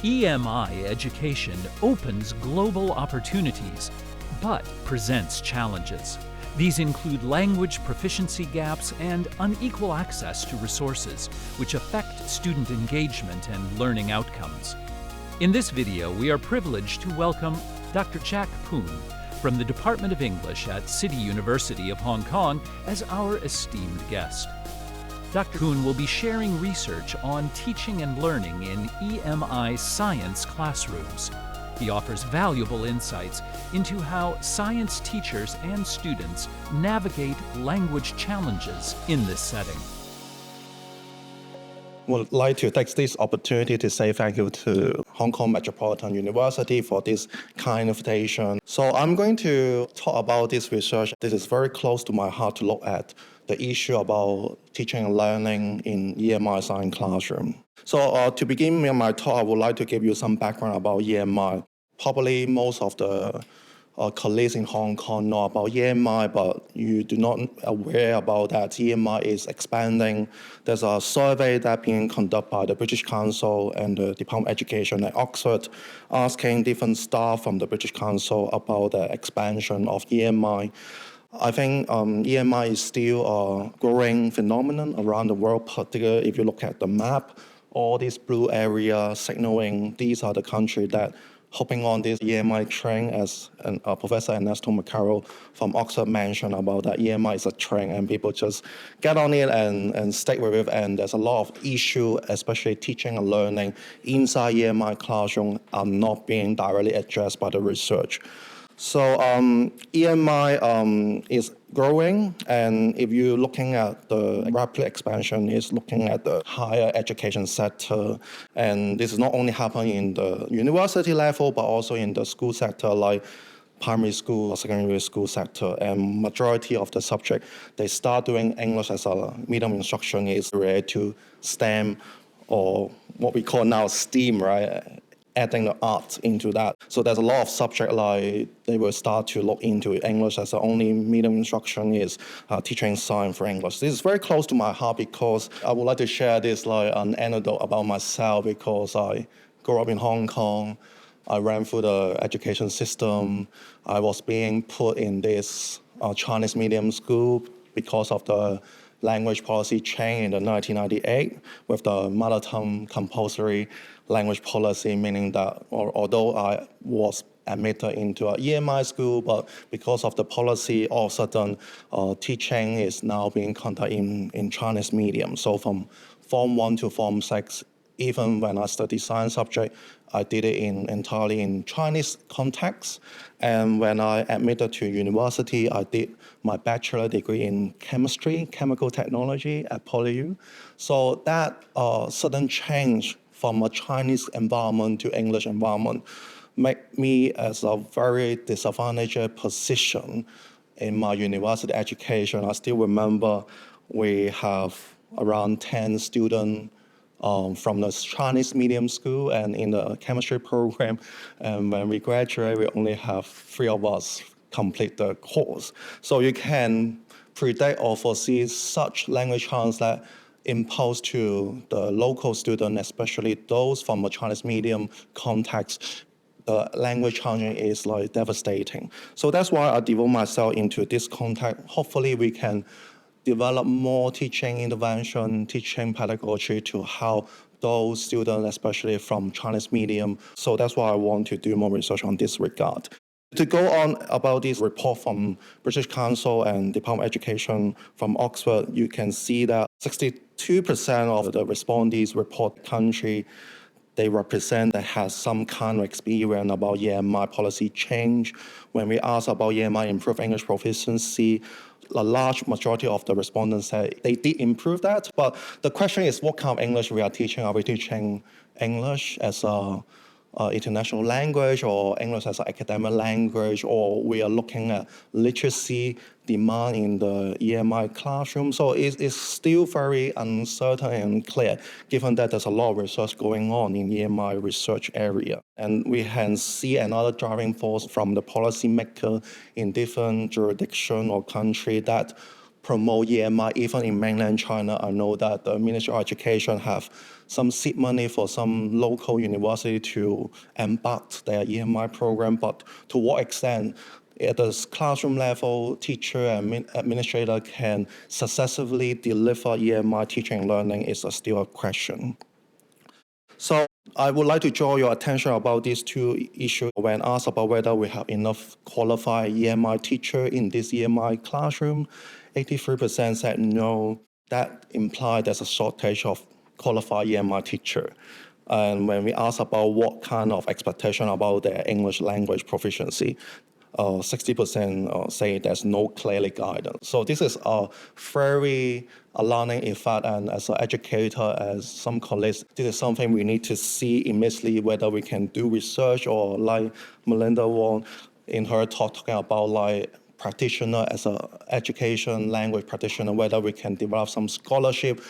EMI education opens global opportunities, but presents challenges. These include language proficiency gaps and unequal access to resources, which affect student engagement and learning outcomes. In this video, we are privileged to welcome Dr. Jack Poon from the Department of English at City University of Hong Kong as our esteemed guest. Dr. Poon will be sharing research on teaching and learning in EMI science classrooms. He offers valuable insights into how science teachers and students navigate language challenges in this setting. Would like to take this opportunity to say thank you to Hong Kong Metropolitan University for this kind invitation. So I'm going to talk about this research. This is very close to my heart to look at the issue about teaching and learning in EMI science classroom. So to begin with my talk, I would like to give you some background about EMI. Probably most of the colleagues in Hong Kong know about EMI, but you do not aware about that EMI is expanding. There's a survey that being conducted by the British Council and the Department of Education at Oxford, asking different staff from the British Council about the expansion of EMI. I think EMI is still a growing phenomenon around the world, particularly if you look at the map. All these blue areas signaling these are the countries that hopping on this EMI train, as Professor Ernesto Macaro from Oxford mentioned about that EMI is a train and people just get on it and stick with it. And there's a lot of issues, especially teaching and learning inside EMI classroom are not being directly addressed by the research. So EMI is growing, and if you're looking at the rapid expansion, is looking at the higher education sector, and this is not only happening in the university level, but also in the school sector like primary school or secondary school sector. And majority of the subject, they start doing English as a medium instruction is related to STEM, or what we call now STEAM, right? Adding the art into that. So there's a lot of subject like they will start to look into English as the only medium instruction is teaching science for English. This is very close to my heart because I would like to share this like an anecdote about myself because I grew up in Hong Kong. I ran through the education system. I was being put in this Chinese medium school because of the language policy change in 1998 with the mother tongue compulsory language policy, meaning that although I was admitted into an EMI school, but because of the policy, all of a sudden teaching is now being conducted in Chinese medium. So from Form 1 to Form 6, even when I studied science subject, I did it entirely in Chinese context. And when I admitted to university, I did my bachelor degree in chemistry, chemical technology at PolyU. So that sudden change from a Chinese environment to English environment made me as a very disadvantaged position in my university education. I still remember we have around 10 students from the Chinese medium school and in the chemistry program. And when we graduate, we only have 3 of us complete the course. So you can predict or foresee such language challenges that impose to the local student, especially those from a Chinese medium context. The language challenge is like devastating. So that's why I devote myself into this context. Hopefully we can develop more teaching intervention, teaching pedagogy to help those students, especially from Chinese medium. So that's why I want to do more research on this regard. To go on about this report from British Council and Department of Education from Oxford, you can see that 62% of the respondees report country they represent that has some kind of experience about EMI policy change. When we ask about EMI improve English proficiency, a large majority of the respondents said they did improve that. But the question is, what kind of English we are teaching? Are we teaching English as a international language or English as an academic language, or we are looking at literacy demand in the EMI classroom? So it's still very uncertain and unclear, given that there's a lot of research going on in EMI research area. And we can see another driving force from the policymaker in different jurisdiction or country that promote EMI even in mainland China. I know that the Ministry of Education have some seed money for some local university to embark their EMI program, but to what extent at the classroom level, teacher and administrator can successfully deliver EMI teaching and learning is still a question. So I would like to draw your attention about these two issues. When asked about whether we have enough qualified EMI teacher in this EMI classroom, 83% said no. That implies there's a shortage of qualified EMI teacher. And when we ask about what kind of expectation about their English language proficiency, 60% say there's no clearly guidance. So this is a very alarming effect, and as an educator, as some colleagues, this is something we need to see immediately whether we can do research or like Melinda Wong in her talk talking about like practitioner as an education language practitioner, whether we can develop some scholarship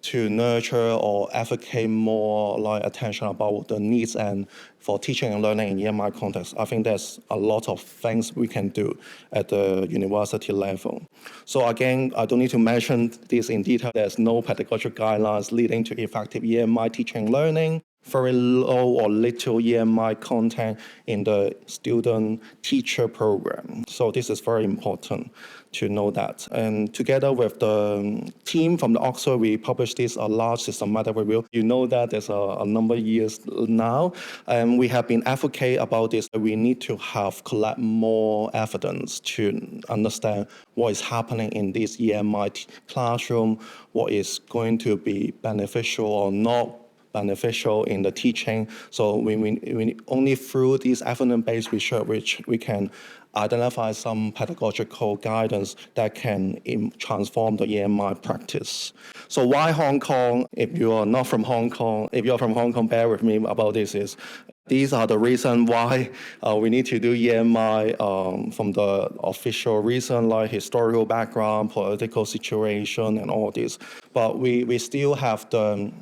to nurture or advocate more like attention about the needs and for teaching and learning in EMI context. I think there's a lot of things we can do at the university level. So again, I don't need to mention this in detail. There's no pedagogical guidelines leading to effective EMI teaching and learning. Very low or little EMI content in the student-teacher program. So this is very important to know that. And together with the team from the Oxford, we published this a large systematic review. You know that there's a number of years now, and we have been advocating about this. We need to collect more evidence to understand what is happening in this EMI classroom, what is going to be beneficial or not beneficial in the teaching. So we only through this evidence-based research which we can identify some pedagogical guidance that can transform the EMI practice. So why Hong Kong? If you are not from Hong Kong, if you're from Hong Kong, bear with me about this. These are the reasons why we need to do EMI from the official reason, like historical background, political situation, and all this. But we still have the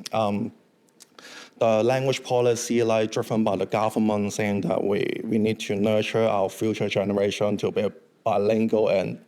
language policy like driven by the government saying that we need to nurture our future generation to be bilingual and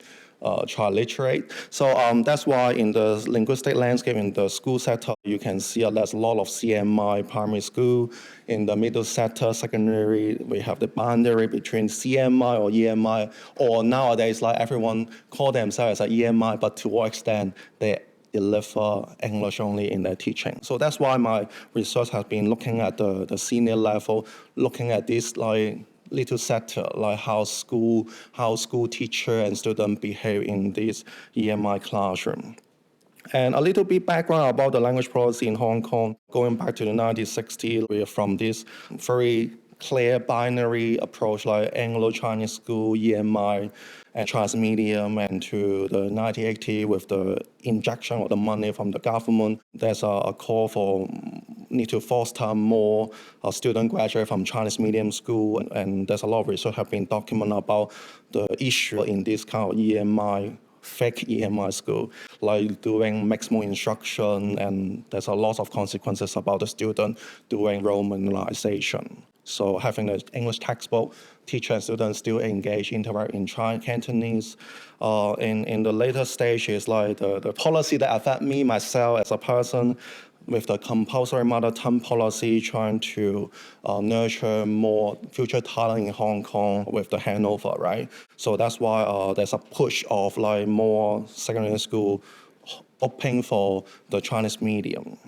child literate. So that's why in the linguistic landscape in the school sector, you can see there's a lot of CMI primary school. In the middle sector, secondary, we have the boundary between CMI or EMI, or nowadays like everyone call themselves as a EMI, but to what extent they deliver English only in their teaching. So that's why my research has been looking at the senior level, looking at this like little sector, like how school teacher and student behave in this EMI classroom. And a little bit background about the language policy in Hong Kong. Going back to the 1960s, we are from this very clear binary approach like Anglo-Chinese school, EMI, and Chinese medium, and to the 1980s with the injection of the money from the government, there's a call for need to foster more student graduate from Chinese medium school, and there's a lot of research have been documented about the issue in this kind of EMI, fake EMI school, like doing maximal instruction, and there's a lot of consequences about the student doing Romanization. So having an English textbook, teacher and students still engage, interact in Cantonese. In the later stages, like the policy that affect me, myself as a person, with the compulsory mother tongue policy, trying to nurture more future talent in Hong Kong with the handover, right? So that's why there's a push of like more secondary school opening for the Chinese medium.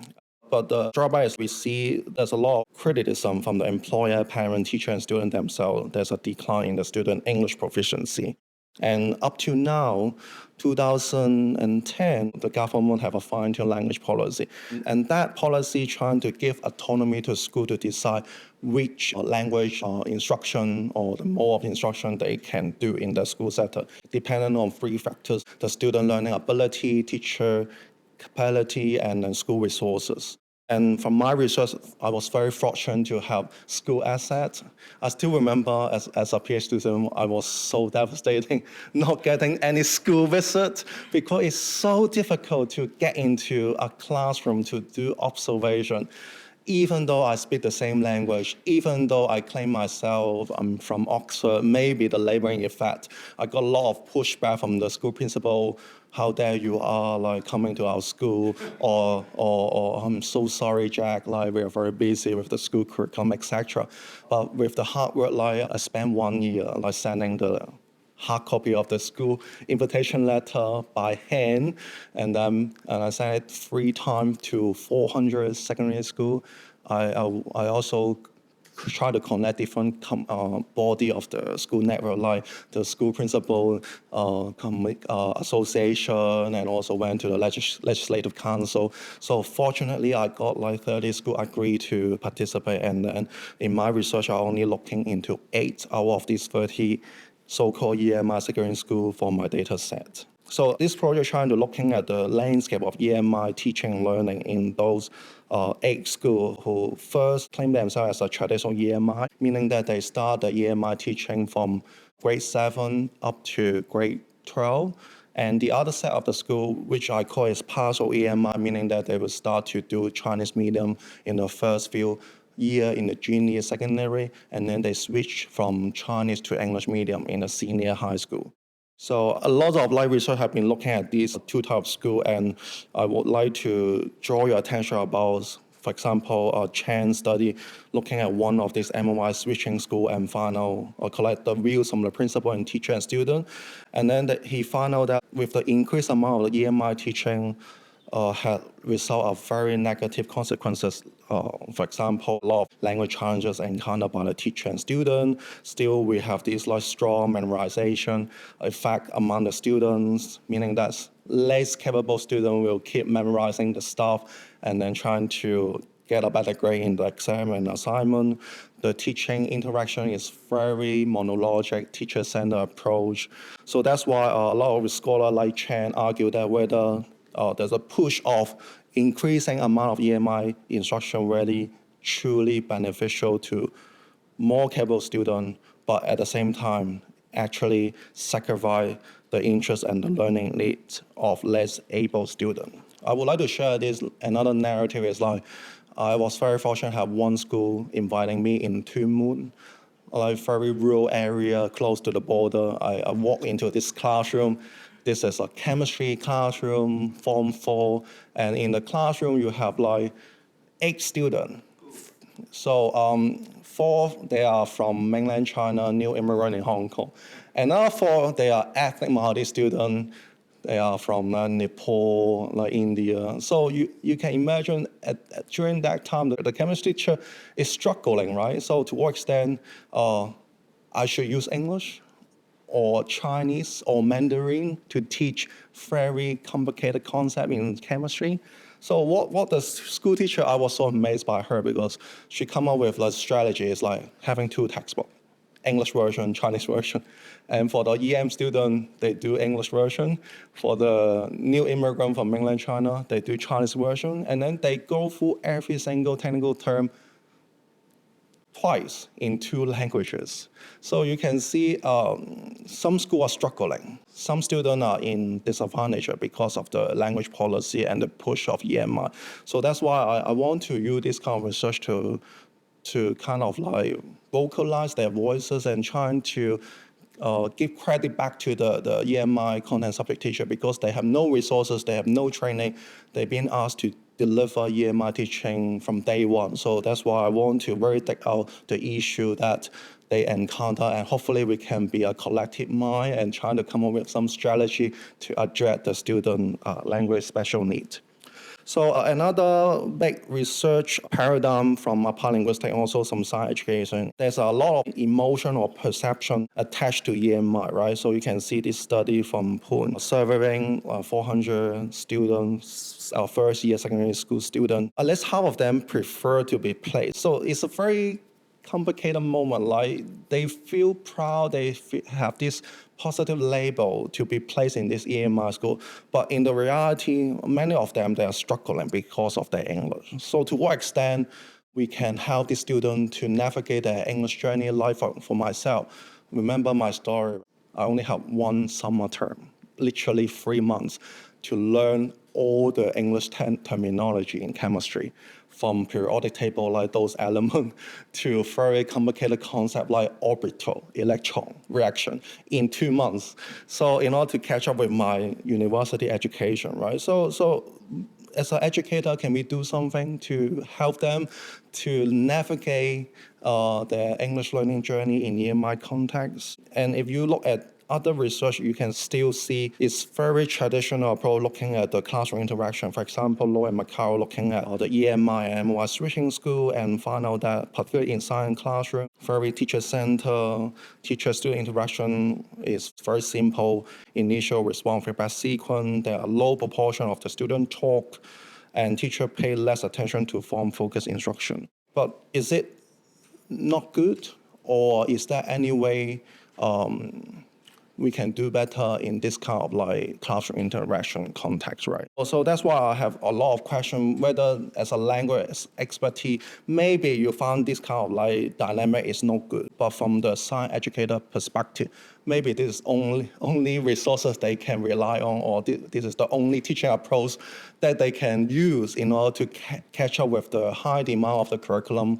But the drawback is we see there's a lot of criticism from the employer, parent, teacher, and student themselves. There's a decline in the student English proficiency. And up to now, 2010, the government have a fine-tuned language policy. And that policy trying to give autonomy to school to decide which language instruction or the mode of instruction they can do in the school sector, depending on three factors: the student learning ability, teacher capacity, and then school resources. And from my research, I was very fortunate to have school assets. I still remember as a PhD student, I was so devastating not getting any school visit because it's so difficult to get into a classroom to do observation. even though I speak the same language, even though I claim myself I'm from Oxford, maybe the labeling effect, I got a lot of pushback from the school principal. How dare you are like coming to our school, or I'm so sorry, Jack, like we are very busy with the school curriculum, etc. But with the hard work, like I spent 1 year like sending the hard copy of the school invitation letter by hand, and I sent it 3 times to 400 secondary school. I also try to connect different body of the school network, like the school principal association, and also went to the legislative council. So fortunately, I got like 30 schools agree to participate, and then in my research, I'm only looking into 8 out of these 30 so-called EMI secondary school for my data set. So this project trying to looking at the landscape of EMI teaching and learning in those 8 schools who first claim themselves as a traditional EMI, meaning that they start the EMI teaching from grade 7 up to grade 12. And the other set of the school, which I call is partial EMI, meaning that they will start to do Chinese medium in the first few year in the junior secondary, and then they switch from Chinese to English medium in the senior high school. So a lot of live research have been looking at these 2 types of school, and I would like to draw your attention about, for example, a Chan study looking at one of these MOI switching school and found out or collect the views from the principal and teacher and student. And then he found out that with the increased amount of EMI teaching, had result of very negative consequences. For example, a lot of language challenges encountered by the teacher and student. Still, we have this like strong memorization effect among the students, meaning that less capable students will keep memorizing the stuff and then trying to get a better grade in the exam and assignment. The teaching interaction is very monologic, teacher-centered approach. So that's why a lot of scholars like Chan argue that whether there's a push of increasing amount of EMI instruction really truly beneficial to more capable students, but at the same time actually sacrifice the interest and the learning needs of less able students. I would like to share this. Another narrative is like I was very fortunate to have one school inviting me in Tuen Mun, like very rural area close to the border. I walked into this classroom. This is a chemistry classroom, Form 4, and in the classroom you have like 8 students. So 4, they are from mainland China, new immigrant in Hong Kong. Another 4, they are ethnic minority students. They are from Nepal, like India. So you can imagine during that time, the chemistry teacher is struggling, right? So to what extent I should use English or Chinese or Mandarin to teach very complicated concept in chemistry. So what the school teacher, I was so amazed by her because she come up with a strategy. It's like having 2 textbooks, English version, Chinese version. And for the EM student, they do English version. For the new immigrant from mainland China, they do Chinese version. And then they go through every single technical term twice in 2 languages. So you can see some schools are struggling. Some students are in disadvantage because of the language policy and the push of EMI. So that's why I want to use this kind of research to kind of like vocalize their voices and trying to give credit back to the EMI content subject teacher because they have no resources, they have no training, they've been asked to deliver EMI teaching from day one. So that's why I want to really take out the issue that they encounter, and hopefully we can be a collective mind and trying to come up with some strategy to address the student language special need. So another big research paradigm from applied linguistics, also some science education, there's a lot of emotion or perception attached to EMI, right? So you can see this study from Poon surveying 400 students, first year secondary school students. At least half of them prefer to be placed. So it's a very complicated moment, like they feel proud, have this positive label to be placed in this EMI school, but in the reality, many of them, they are struggling because of their English. So to what extent we can help the student to navigate their English journey life for myself. Remember my story, I only have 1 summer term, literally 3 months to learn all the English terminology in chemistry from periodic table like those elements to very complicated concept like orbital electron reaction in 2 months. So in order to catch up with my university education, right? So as an educator, can we do something to help them to navigate their English learning journey in EMI context? And if you look at other research, you can still see it's very traditional approach looking at the classroom interaction. For example, Law and Macau looking at the EMI and MOI switching school and find out that particularly in science classroom, very teacher-centered, teacher-student interaction is very simple. Initial response feedback sequence, there are low proportion of the student talk, and teacher pay less attention to form-focused instruction. But is it not good, or is there any way we can do better in this kind of like classroom interaction context, right? So that's why I have a lot of questions whether as a language expertise, maybe you found this kind of like dynamic is not good, but from the science educator perspective, maybe this is only resources they can rely on, or this is the only teaching approach that they can use in order to catch up with the high demand of the curriculum,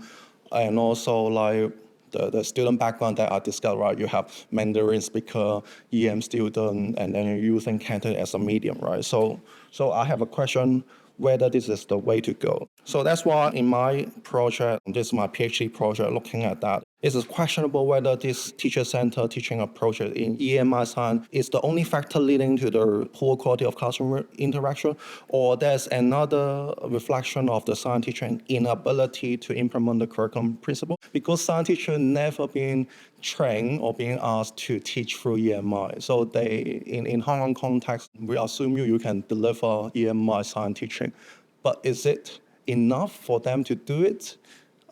and also like the student background that I discussed, right? You have Mandarin speaker, EM student, and then you're using Canton as a medium, right? So I have a question whether this is the way to go. So that's why in my project, this is my PhD project, looking at that, it is questionable whether this teacher-centered teaching approach in EMI science is the only factor leading to the poor quality of classroom interaction, or there's another reflection of the science teaching inability to implement the curriculum principle, because science teachers never been trained or being asked to teach through EMI. So they, in Hong Kong context, we assume you can deliver EMI science teaching, but is it enough for them to do it?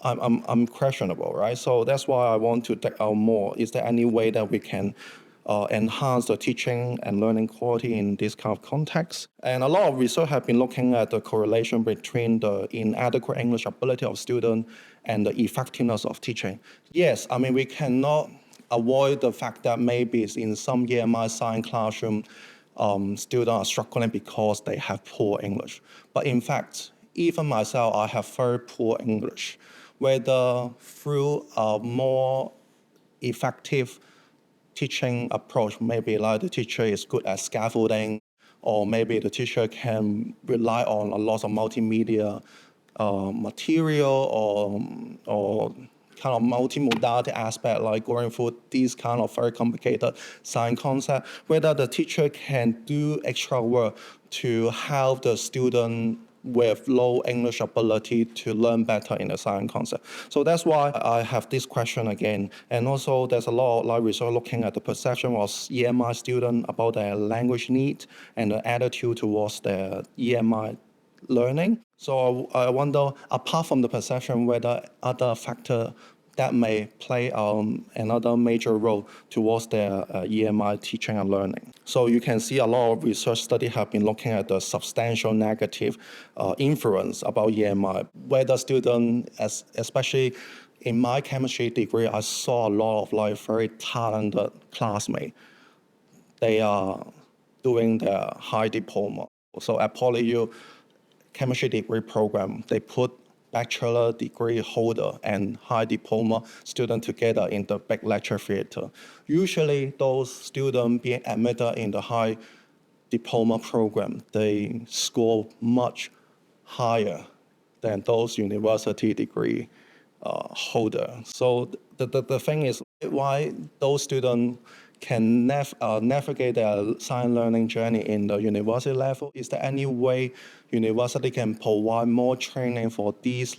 I'm questionable, right? So that's why I want to take out more. Is there any way that we can enhance the teaching and learning quality in this kind of context? And a lot of research have been looking at the correlation between the inadequate English ability of students and the effectiveness of teaching. Yes, I mean, we cannot avoid the fact that maybe in some EMI science classroom, students are struggling because they have poor English. But in fact, even myself, I have very poor English. Whether through a more effective teaching approach, maybe like the teacher is good at scaffolding, or maybe the teacher can rely on a lot of multimedia material, or kind of multimodality aspect, like going through these kind of very complicated science concepts, whether the teacher can do extra work to help the student with low English ability to learn better in the science concept. So that's why I have this question again. And also there's a lot of research looking at the perception of EMI students about their language need and the attitude towards their EMI learning. So I wonder, apart from the perception, whether other factors that may play another major role towards their EMI teaching and learning. So you can see a lot of research studies have been looking at the substantial negative influence about EMI, whether students, especially in my chemistry degree, I saw a lot of very talented classmates. They are doing their high diploma. So at PolyU chemistry degree program, they put bachelor degree holder and high diploma student together in the big lecture theater. Usually those students being admitted in the high diploma program, they score much higher than those university degree holder. So the thing is, why those students can navigate their science learning journey in the university level? Is there any way university can provide more training for these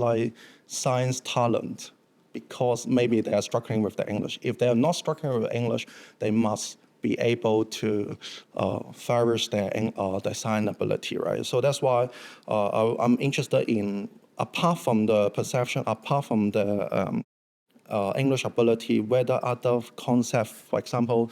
science talent? Because maybe they are struggling with the English. If they are not struggling with English, they must be able to flourish their science ability, right? So that's why I'm interested in, apart from the perception, apart from the English ability, whether other concepts, for example,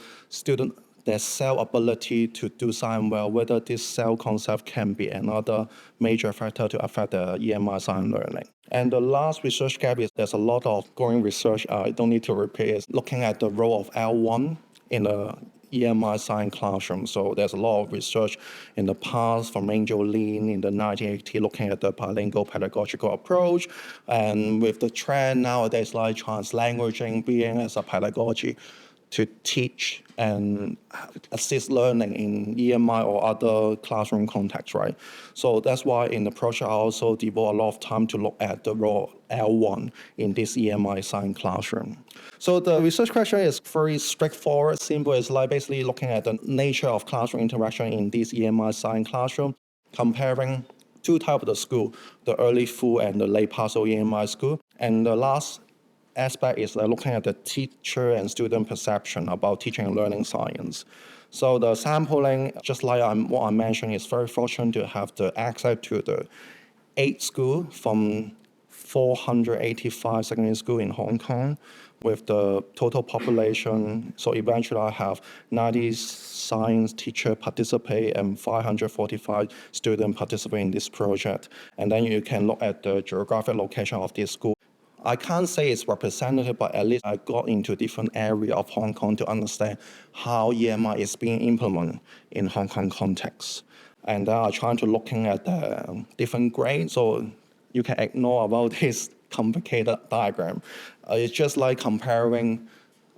their cell ability to do science well, whether this cell concept can be another major factor to affect the EMI science learning. And the last research gap is there's a lot of growing research, I don't need to repeat, is looking at the role of L1 in the EMI science classroom. So there's a lot of research in the past from Angel Lin in the 1980s looking at the bilingual pedagogical approach. And with the trend nowadays like translanguaging being as a pedagogy to teach and assist learning in EMI or other classroom contexts, right? So that's why in the project I also devote a lot of time to look at the role L1 in this EMI science classroom. So the research question is very straightforward, simple. It's like basically looking at the nature of classroom interaction in this EMI science classroom, comparing two types of the school, the early full and the late partial EMI school. And the last aspect is looking at the teacher and student perception about teaching and learning science. So the sampling, just like what I mentioned, is very fortunate to have the access to the 8 schools from 485 secondary schools in Hong Kong with the total population. So eventually I have 90 science teachers participate and 545 students participate in this project. And then you can look at the geographic location of this school. I can't say it's representative, but at least I got into different area of Hong Kong to understand how EMI is being implemented in Hong Kong context. And then I'm trying to looking at the different grades, so you can ignore about this complicated diagram. It's just like comparing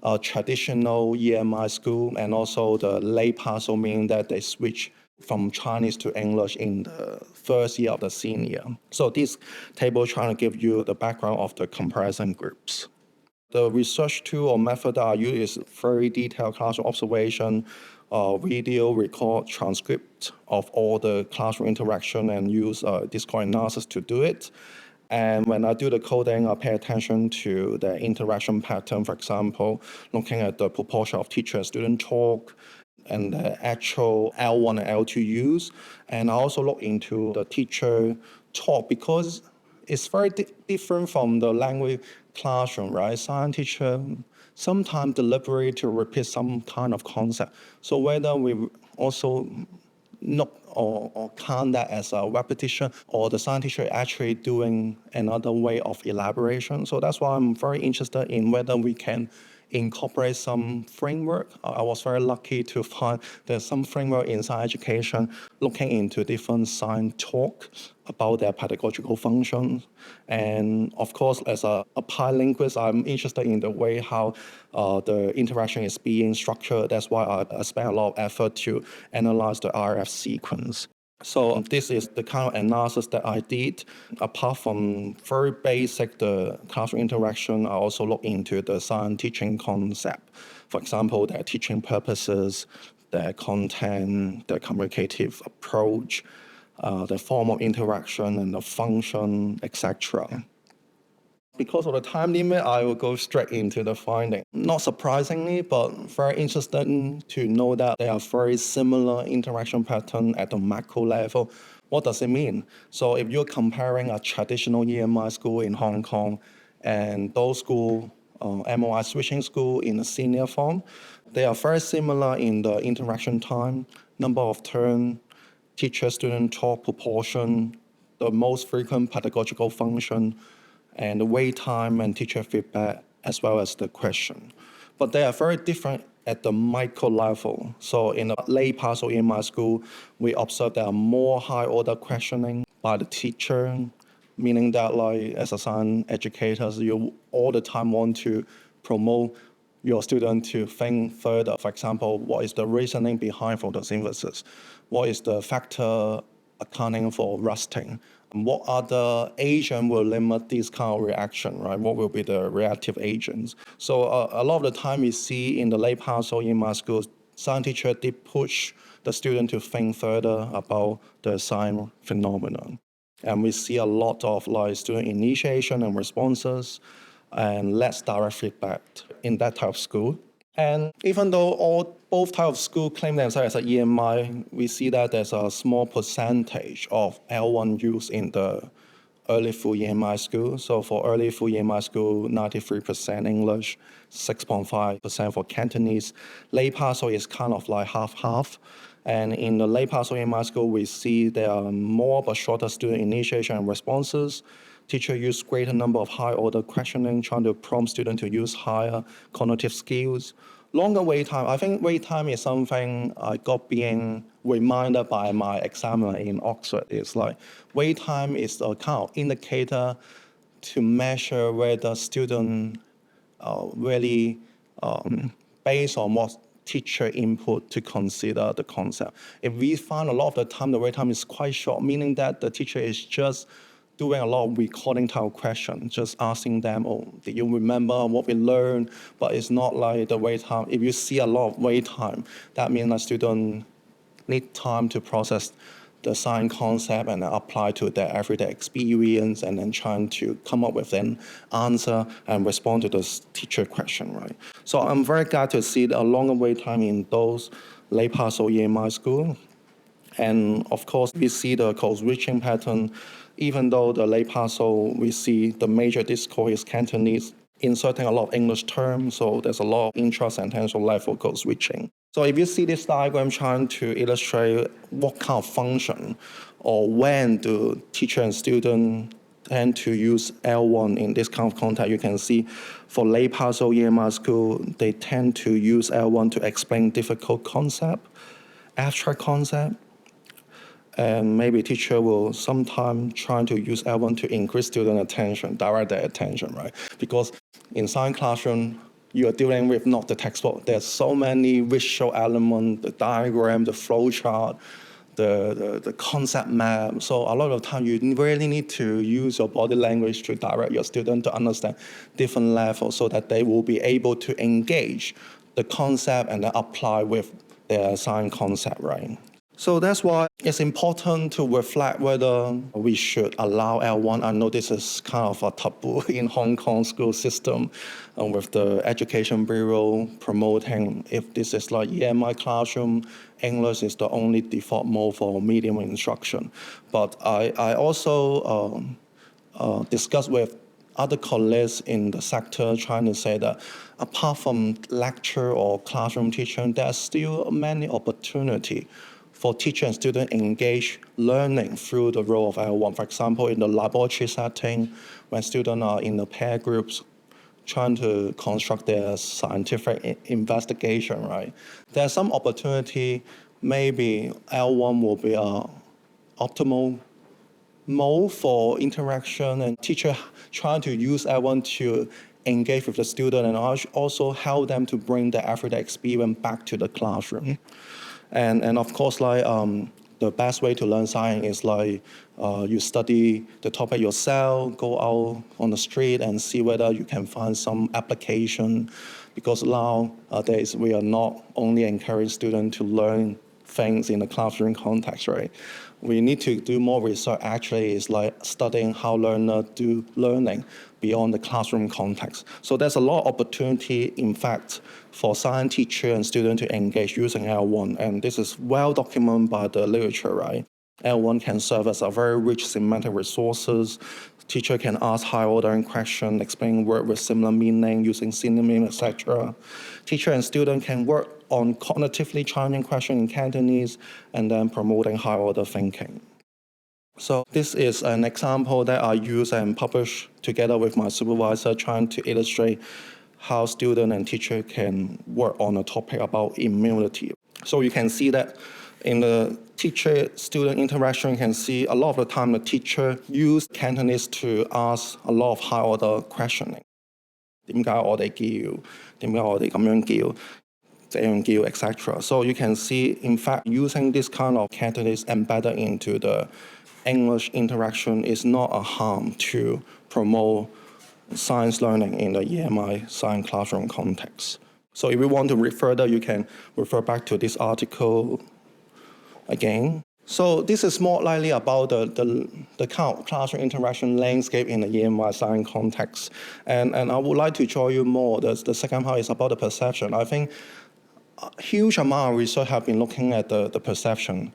a traditional EMI school and also the late partial, meaning that they switch from Chinese to English in the first year of the senior. So this table trying to give you the background of the comparison groups. The research tool or method that I use is very detailed classroom observation, video record transcript of all the classroom interaction and use discourse analysis to do it. And when I do the coding, I pay attention to the interaction pattern, for example, looking at the proportion of teacher and student talk, and the actual L1 and L2 use. And I also look into the teacher talk because it's very different from the language classroom, right? Science teacher sometimes deliberate to repeat some kind of concept. So whether we also look or count that as a repetition or the science teacher actually doing another way of elaboration. So that's why I'm very interested in whether we can incorporate some framework. I was very lucky to find there's some framework in science education looking into different science talk about their pedagogical functions. And of course, as a applied linguist, I'm interested in the way how the interaction is being structured. That's why I spent a lot of effort to analyze the RF sequence. So this is the kind of analysis that I did. Apart from very basic, the classroom interaction, I also look into the science teaching concept. For example, their teaching purposes, their content, their communicative approach, the form of interaction and the function, etc. Because of the time limit, I will go straight into the finding. Not surprisingly, but very interesting to know that there are very similar interaction pattern at the macro level. What does it mean? So if you're comparing a traditional EMI school in Hong Kong and those school, MOI switching school in the senior form, they are very similar in the interaction time, number of turn, teacher-student talk proportion, the most frequent pedagogical function, and the wait time and teacher feedback, as well as the question. But they are very different at the micro level. So in a late partial EMI school, we observe there are more high-order questioning by the teacher, meaning that like as a science educator, you all the time want to promote your student to think further. For example, what is the reasoning behind photosynthesis? What is the factor accounting for rusting? What other agent will limit this kind of reaction, right? What will be the reactive agents? So a lot of the time we see in the late partial in my schools, science teacher did push the student to think further about the science phenomenon. And we see a lot of like student initiation and responses and less direct feedback in that type of school. And even though both types of schools claim themselves as an EMI, we see that there's a small percentage of L1 use in the early full EMI school. So for early full EMI school, 93% English, 6.5% for Cantonese. Late partial is kind of like half-half. And in the late partial EMI school, we see there are more but shorter student initiation and responses. Teacher use greater number of high-order questioning, trying to prompt students to use higher cognitive skills. Longer wait time. I think wait time is something I got being reminded by my examiner in Oxford. It's like wait time is a kind of indicator to measure whether student really based on what teacher input to consider the concept. If we find a lot of the time the wait time is quite short, meaning that the teacher is just doing a lot of recording type of questions, just asking them, oh, did you remember what we learned? But it's not like the wait time. If you see a lot of wait time, that means that students need time to process the science concept and apply to their everyday experience and then trying to come up with an answer and respond to the teacher question, right? So I'm very glad to see a longer wait time in those late pass or EMI school. And of course, we see the code switching pattern. Even though the late passo, we see the major discourse is Cantonese, inserting a lot of English terms, so there's a lot of intra-sentential level code switching. So if you see this diagram trying to illustrate what kind of function or when do teacher and student tend to use L1 in this kind of context, you can see for late passo EMI school, they tend to use L1 to explain difficult concept, abstract concept, and maybe teacher will sometimes try to use L1 to increase student attention, direct their attention, right? Because in science classroom, you are dealing with not the textbook. There's so many visual elements, the diagram, the flow chart, the concept map. So a lot of time you really need to use your body language to direct your student to understand different levels so that they will be able to engage the concept and then apply with their science concept, right? So that's why it's important to reflect whether we should allow L1. I know this is kind of a taboo in Hong Kong school system with the Education Bureau promoting if this is like EMI classroom, English is the only default mode for medium instruction. But I also discussed with other colleagues in the sector trying to say that apart from lecture or classroom teaching, there are still many opportunities for teacher and student engage learning through the role of L1. For example, in the laboratory setting, when students are in the pair groups trying to construct their scientific investigation, right? There's some opportunity, maybe L1 will be an optimal mode for interaction and teacher trying to use L1 to engage with the student and also help them to bring their everyday experience back to the classroom. And of course, like the best way to learn science is like you study the topic yourself, go out on the street and see whether you can find some application. Because nowadays we are not only encouraging students to learn things in the classroom context, right? We need to do more research. Actually, it's like studying how learners do learning beyond the classroom context. So there's a lot of opportunity, in fact, for science teacher and student to engage using L1. And this is well documented by the literature, right? L1 can serve as a very rich semantic resources. Teacher can ask high-ordering questions, explain words with similar meaning using synonyms, etc. Teacher and student can work on cognitively challenging questions in Cantonese and then promoting high-order thinking. So this is an example that I use and publish together with my supervisor trying to illustrate how student and teacher can work on a topic about immunity. So you can see that in the teacher-student interaction, you can see a lot of the time the teacher used Cantonese to ask a lot of high-order questioning. 點解我哋叫？點解我哋咁樣叫？這樣叫 etc. So you can see, in fact, using this kind of Cantonese embedded into the English interaction is not a harm to promote science learning in the EMI science classroom context. So if you want to read further, you can refer back to this article again. So this is more likely about the kind of classroom interaction landscape in the EMI science context. And I would like to show you more. The second part is about the perception. I think a huge amount of research have been looking at the perception.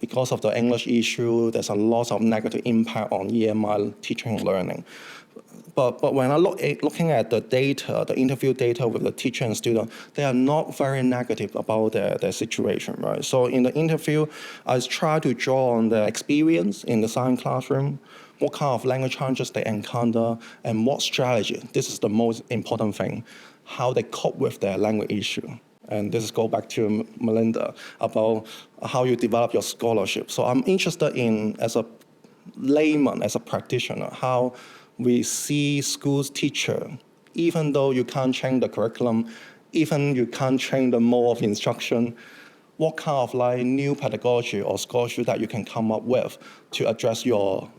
Because of the English issue, there's a lot of negative impact on EMI teaching and learning. But when I looking at the data, the interview data with the teacher and student, they are not very negative about their situation, right? So in the interview, I try to draw on the experience in the science classroom, what kind of language challenges they encounter, and what strategy. This is the most important thing, how they cope with their language issue. And this goes back to Melinda about how you develop your scholarship. So I'm interested in, as a layman, as a practitioner, how we see schools teacher, even though you can't change the curriculum, even you can't change the mode of instruction, what kind of new pedagogy or scholarship that you can come up with to address your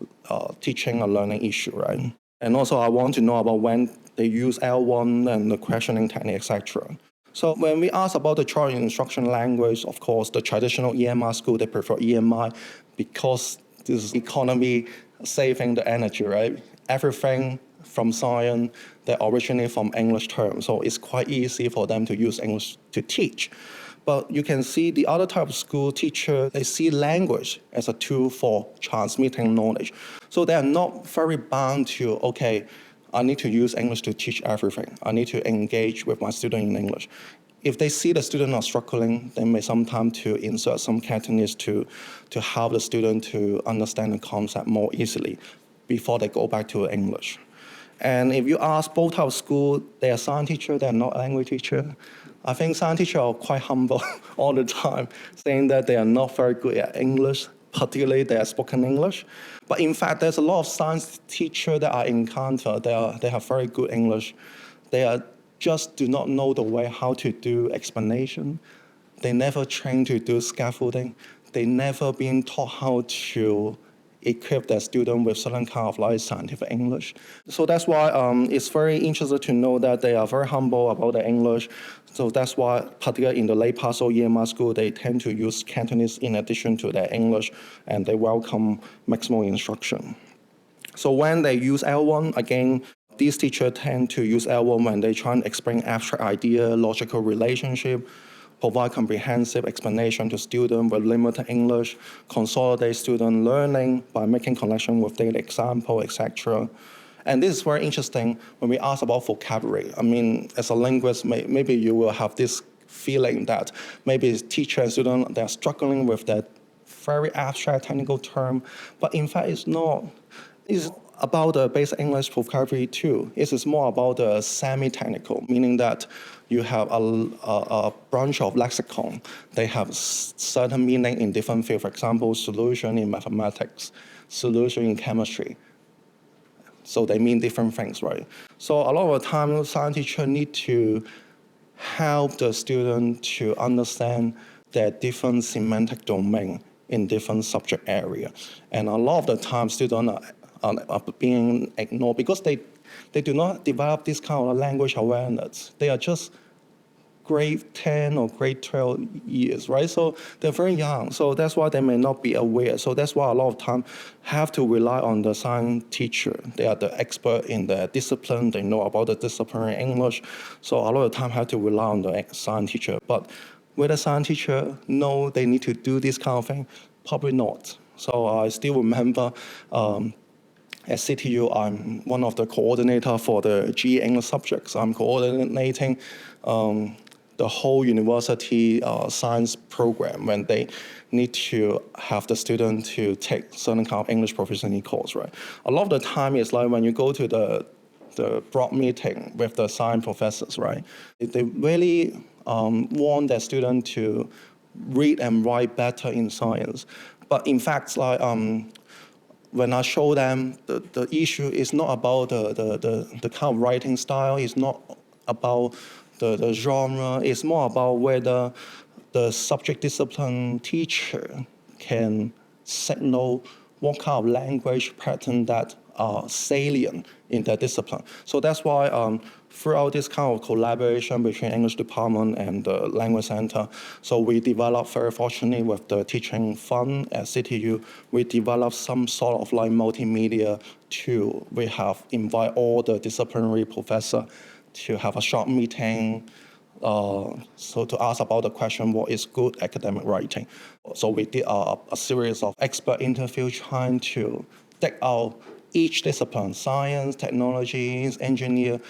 teaching or learning issue, right? And also I want to know about when they use L1 and the questioning technique, etc. So when we ask about the choice in instruction language, of course, the traditional EMI school, they prefer EMI because this is economy saving the energy, right? Everything from science, they originate from English terms, so it's quite easy for them to use English to teach. But you can see the other type of school teacher, they see language as a tool for transmitting knowledge. So they are not very bound to, okay, I need to use English to teach everything. I need to engage with my student in English. If they see the student are struggling, they may sometimes to insert some Cantonese to help the student to understand the concept more easily before they go back to English. And if you ask both types of school, they are science teacher, they are not language teacher. I think science teachers are quite humble all the time, saying that they are not very good at English, particularly their spoken English. But in fact, there's a lot of science teachers that I encounter. They have very good English. They just do not know the way how to do explanation. They never train to do scaffolding. They never been taught how to equip their student with certain kind of scientific English. So that's why it's very interesting to know that they are very humble about their English. So that's why, particularly in the late Paso EMI school, they tend to use Cantonese in addition to their English, and they welcome maximal instruction. So when they use L1, again, these teachers tend to use L1 when they try and explain abstract idea, logical relationship, provide comprehensive explanation to students with limited English, consolidate student learning by making connection with daily example, etc. And this is very interesting when we ask about vocabulary. I mean, as a linguist, maybe you will have this feeling that maybe teacher and student, they're struggling with that very abstract technical term, but in fact it's not. It's about the basic English vocabulary too. It is more about the semi-technical, meaning that you have a branch of lexicon. They have certain meaning in different fields. For example, solution in mathematics, solution in chemistry. So they mean different things, right? So a lot of the time, science teachers need to help the student to understand their different semantic domain in different subject area. And a lot of the time, students are being ignored because they do not develop this kind of language awareness. They are just grade 10 or grade 12 years, right? So they're very young. So that's why they may not be aware. So that's why a lot of time have to rely on the science teacher. They are the expert in the discipline. They know about the discipline in English. So a lot of time have to rely on the science teacher. But will the science teacher know they need to do this kind of thing? Probably not. So I still remember at CTU, I'm one of the coordinator for the GE English subjects. I'm coordinating the whole university science program when they need to have the student to take certain kind of English proficiency course, right? A lot of the time is like when you go to the broad meeting with the science professors, right? They really want their student to read and write better in science. But in fact, like when I show them the issue is not about the kind of writing style, it's not about the genre, it's more about whether the subject discipline teacher can signal what kind of language pattern that are salient in that discipline. So that's why throughout this kind of collaboration between English department and the language center, so we developed, very fortunately with the teaching fund at CTU, we developed some sort of multimedia tool. We have invite all the disciplinary professor to have a short meeting, so to ask about the question, what is good academic writing? So we did a series of expert interviews trying to dig out each discipline, science, technologies, engineer,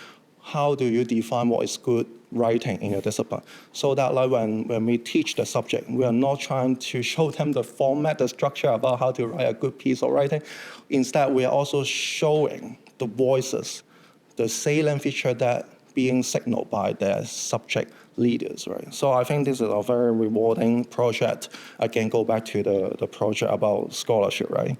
how do you define what is good writing in your discipline? So that like when we teach the subject, we are not trying to show them the format, the structure about how to write a good piece of writing. Instead, we are also showing the voices, the salient feature that being signaled by their subject leaders, right? So I think this is a very rewarding project. Again, go back to the project about scholarship, right?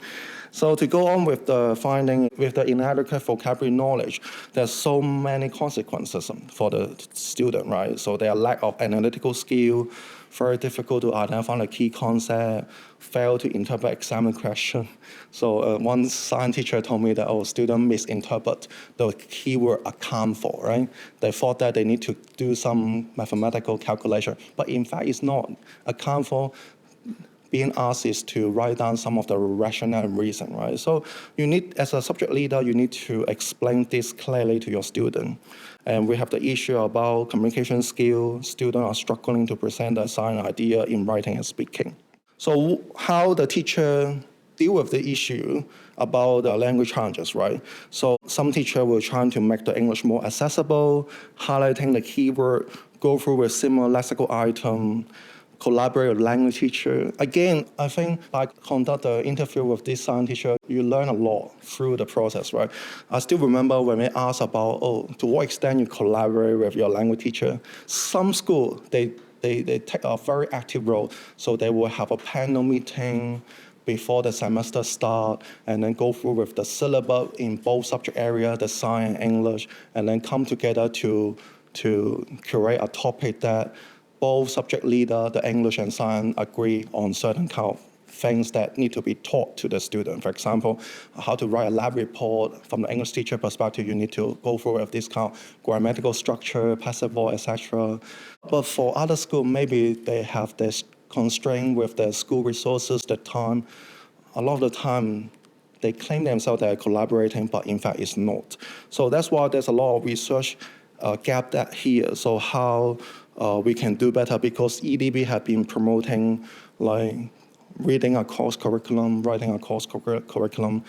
So to go on with the finding, with the inadequate vocabulary knowledge, there's so many consequences for the student, right? So their lack of analytical skill, very difficult to identify the key concept, fail to interpret exam question. So one science teacher told me that, students misinterpret the keyword account for, right? They thought that they need to do some mathematical calculation, but in fact it's not. Account for being asked is to write down some of the rationale and reason, right? So you need, as a subject leader, you need to explain this clearly to your student. And we have the issue about communication skill. Students are struggling to present the assigned idea in writing and speaking. So how the teacher deal with the issue about the language challenges, right? So some teacher will try to make the English more accessible, highlighting the keyword, go through with similar lexical item, collaborate with language teacher. Again, I think by conduct the interview with this science teacher, you learn a lot through the process, right? I still remember when we asked about, to what extent you collaborate with your language teacher. Some school, they take a very active role, so they will have a panel meeting before the semester start, and then go through with the syllabus in both subject area, the science and English, and then come together to curate a topic that both subject leader, the English and science, agree on certain kind of things that need to be taught to the student. For example, how to write a lab report. From the English teacher perspective, you need to go through with this kind of grammatical structure, passive voice, etc. But for other schools, maybe they have this constraint with their school resources, the time. A lot of the time, they claim themselves they're collaborating, but in fact it's not. So that's why there's a lot of research gap that here. So how we can do better, because EDB have been promoting like reading a course curriculum, writing a course curriculum,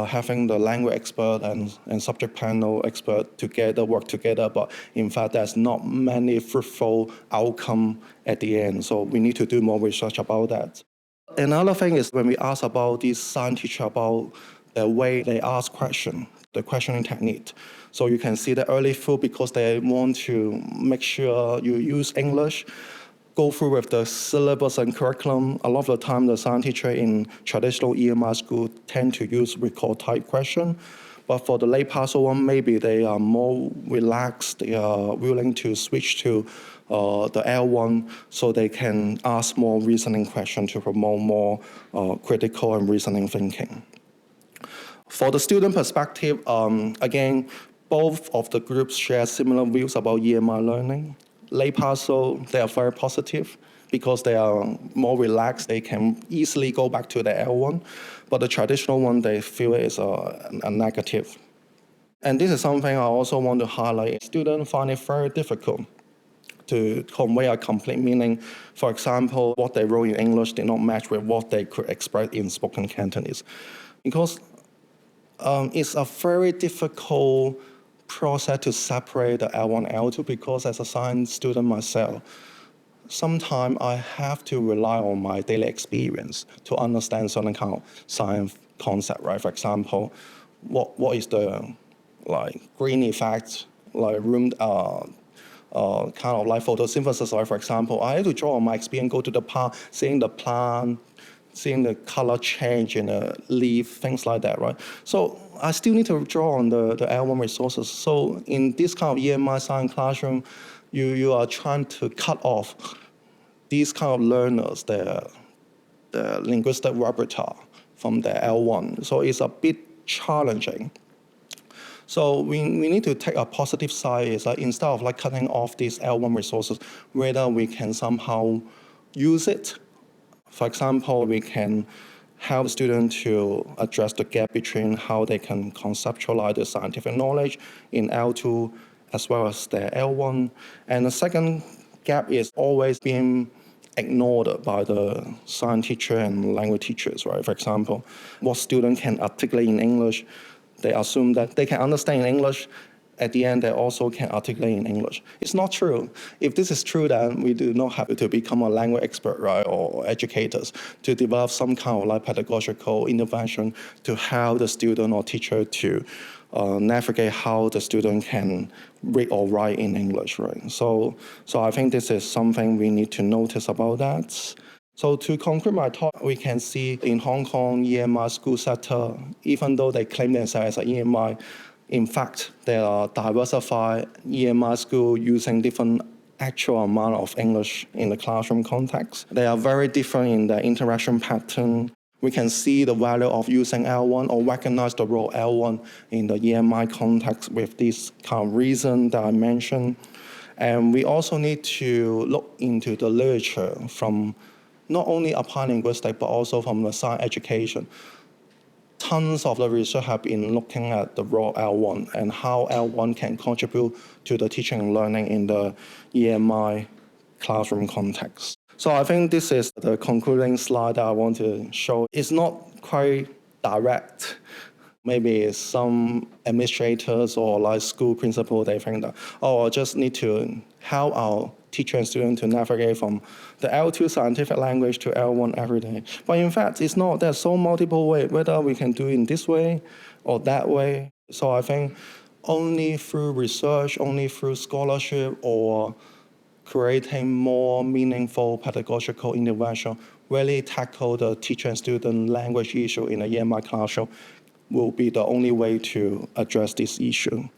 having the language expert and subject panel expert together, work together, but in fact there's not many fruitful outcome at the end. So we need to do more research about that. Another thing is when we ask about these science teacher about the way they ask question, the questioning technique. So you can see the early through, because they want to make sure you use English, go through with the syllabus and curriculum. A lot of the time, the science teacher in traditional EMI school tend to use record type question. But for the late passer one, maybe they are more relaxed. They are willing to switch to the L1, so they can ask more reasoning questions to promote more critical and reasoning thinking. For the student perspective, again, both of the groups share similar views about EMI learning. Lay passer, they are very positive because they are more relaxed. They can easily go back to the L1. But the traditional one, they feel is a negative. And this is something I also want to highlight. Students find it very difficult to convey a complete meaning. For example, what they wrote in English did not match with what they could express in spoken Cantonese. Because it's a very difficult process to separate the L1 and L2, because as a science student myself, sometimes I have to rely on my daily experience to understand certain kind of science concept, right? For example, what is the green effect, room kind of like photosynthesis, right? For example, I had to draw on my experience, go to the park, seeing the plant, seeing the color change in a leaf, things like that, right? So I still need to draw on the L1 resources. So in this kind of EMI science classroom, you are trying to cut off these kind of learners, the linguistic repertoire from the L1. So it's a bit challenging. So we need to take a positive side, is that instead of cutting off these L1 resources, whether we can somehow use it. For example, we can help students to address the gap between how they can conceptualize the scientific knowledge in L2 as well as their L1. And the second gap is always being ignored by the science teacher and language teachers, right? For example, what students can articulate in English, they assume that they can understand in English, at the end they also can articulate in English. It's not true. If this is true, then we do not have to become a language expert, right, or educators to develop some kind of like pedagogical intervention to help the student or teacher to navigate how the student can read or write in English, right? So I think this is something we need to notice about that. So to conclude my talk, we can see in Hong Kong EMI school sector, even though they claim themselves as an EMI, in fact, there are diversified EMI school using different actual amount of English in the classroom context. They are very different in their interaction pattern. We can see the value of using L1 or recognize the role L1 in the EMI context with this kind of reason that I mentioned. And we also need to look into the literature from not only applied linguistics, but also from the science education. Tons of the research have been looking at the role L1 and how L1 can contribute to the teaching and learning in the EMI classroom context. So I think this is the concluding slide that I want to show. It's not quite direct. Maybe some administrators or like school principal, they think that, I just need to help our teacher and student to navigate from the L2 scientific language to L1 everyday. But in fact, it's not. There's so multiple ways, whether we can do it in this way or that way. So I think only through research, only through scholarship or creating more meaningful pedagogical intervention, really tackle the teacher and student language issue in the EMI classroom will be the only way to address this issue.